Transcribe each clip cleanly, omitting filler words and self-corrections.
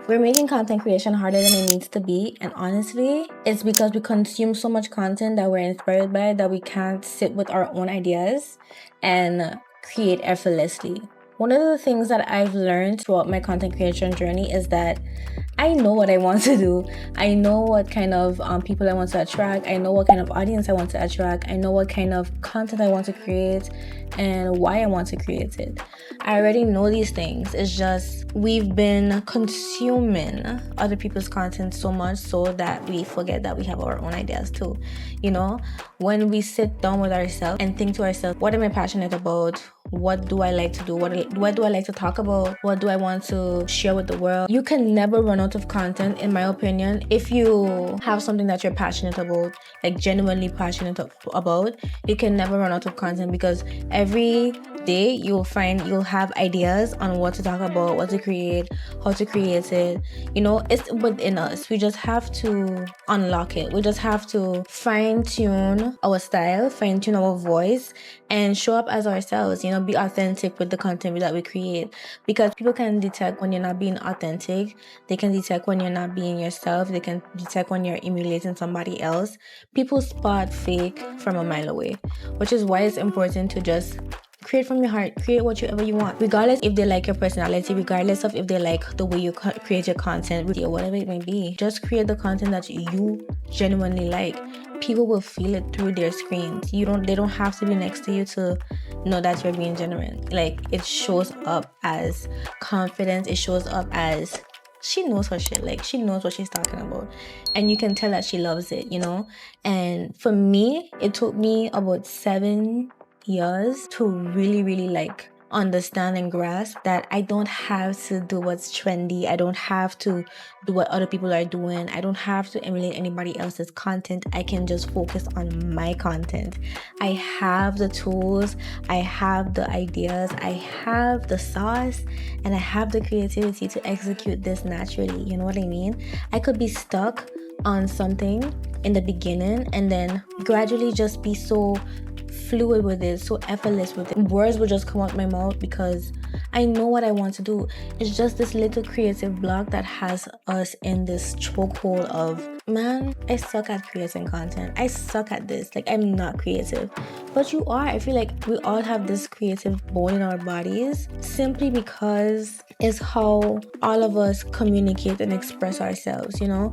We're making content creation harder than it needs to be, and honestly, it's because we consume so much content that we're inspired by that we can't sit with our own ideas and create effortlessly. One of the things that I've learned throughout my content creation journey is that I know what I want to do. I know what kind of people I want to attract. I know what kind of audience I want to attract. I know what kind of content I want to create and why I want to create it. I already know these things. It's just we've been consuming other people's content so much so that we forget that we have our own ideas too. You know, when we sit down with ourselves and think to ourselves, what am I passionate about? What do I like to do? What do I like to talk about? What do I want to share with the world? You can never run out of content, in my opinion, if you have something that you're passionate about, like genuinely passionate about. You can never run out of content because every day you'll have ideas on what to talk about, what to create, how to create it. You know, it's within us. We just have to unlock it. We just have to fine tune our style, fine tune our voice, and show up as ourselves. You know, be authentic with the content that we create, because people can detect when you're not being authentic. They can detect when you're not being yourself. They can detect when you're emulating somebody else. People spot fake from a mile away, which is why it's important to just create from your heart. Create whatever you want, regardless if they like your personality, regardless of if they like the way you create your content, or whatever it may be. Just create the content that you genuinely like. People will feel it through their screens. They don't have to be next to you to know that you're being genuine. Like, it shows up as confidence. It shows up as she knows her shit. Like, she knows what she's talking about, and you can tell that she loves it, you know. And for me, it took me about 7 years to really like understand and grasp that I don't have to do what's trendy. I don't have to do what other people are doing. I don't have to emulate anybody else's content. I can just focus on my content. I have the tools, I have the ideas, I have the sauce, and I have the creativity to execute this naturally. You know what I mean? I could be stuck on something in the beginning and then gradually just be so fluid with it, so effortless with it. Words will just come out my mouth because I know what I want to do. It's just this little creative block that has us in this chokehold of, man, I suck at creating content. I suck at this. Like, I'm not creative. But you are. I feel like we all have this creative bone in our bodies simply because it's how all of us communicate and express ourselves, you know?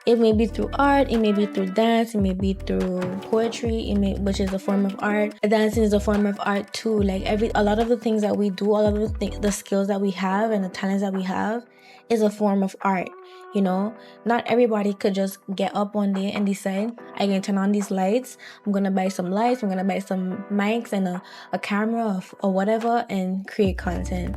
It may be through art, it may be through dance, it may be through poetry, which is a form of art. Dancing is a form of art too. Like, a lot of the things that we do, all of the skills that we have and the talents that we have is a form of art. You know, not everybody could just get up one day and decide, I'm gonna turn on these lights, I'm gonna buy some lights, I'm gonna buy some mics and a camera or whatever and create content.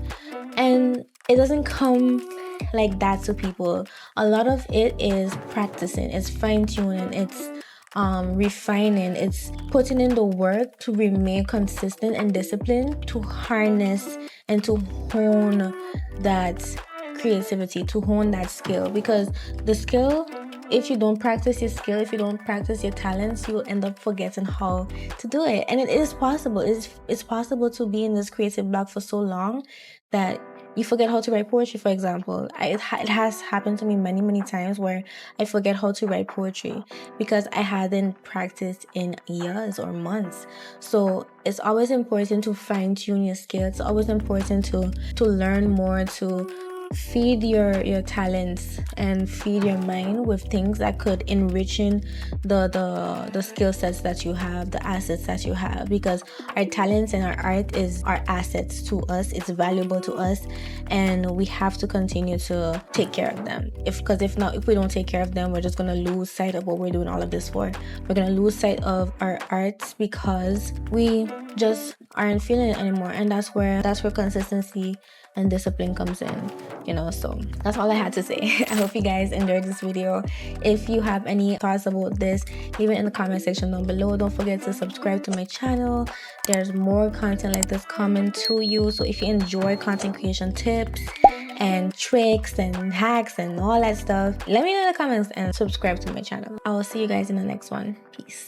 And it doesn't come like that to people. A lot of it is practicing, it's fine-tuning, it's refining, it's putting in the work to remain consistent and disciplined, to harness and to hone that creativity, to hone that skill. Because the skill, if you don't practice your skill, if you don't practice your talents, you'll end up forgetting how to do it. And it is possible. It's possible to be in this creative block for so long that you forget how to write poetry, for example. It has happened to me many times where I forget how to write poetry because I hadn't practiced in years or months. So it's always important to fine-tune your skills. It's always important to learn more, to feed your talents and feed your mind with things that could enrichen the skill sets that you have, the assets that you have, because our talents and our art is our assets to us. It's valuable to us, and we have to continue to take care of them. If we don't take care of them, we're just gonna lose sight of what we're doing all of this for. We're gonna lose sight of our arts because we just aren't feeling it anymore. And that's where consistency and discipline comes in, you know. So that's all I had to say. I hope you guys enjoyed this video. If you have any thoughts about this, leave it in the comment section down below. Don't forget to subscribe to my channel. There's more content like this coming to you. So if you enjoy content creation tips and tricks and hacks and all that stuff, let me know in the comments and subscribe to my channel. I will see you guys in the next one. Peace.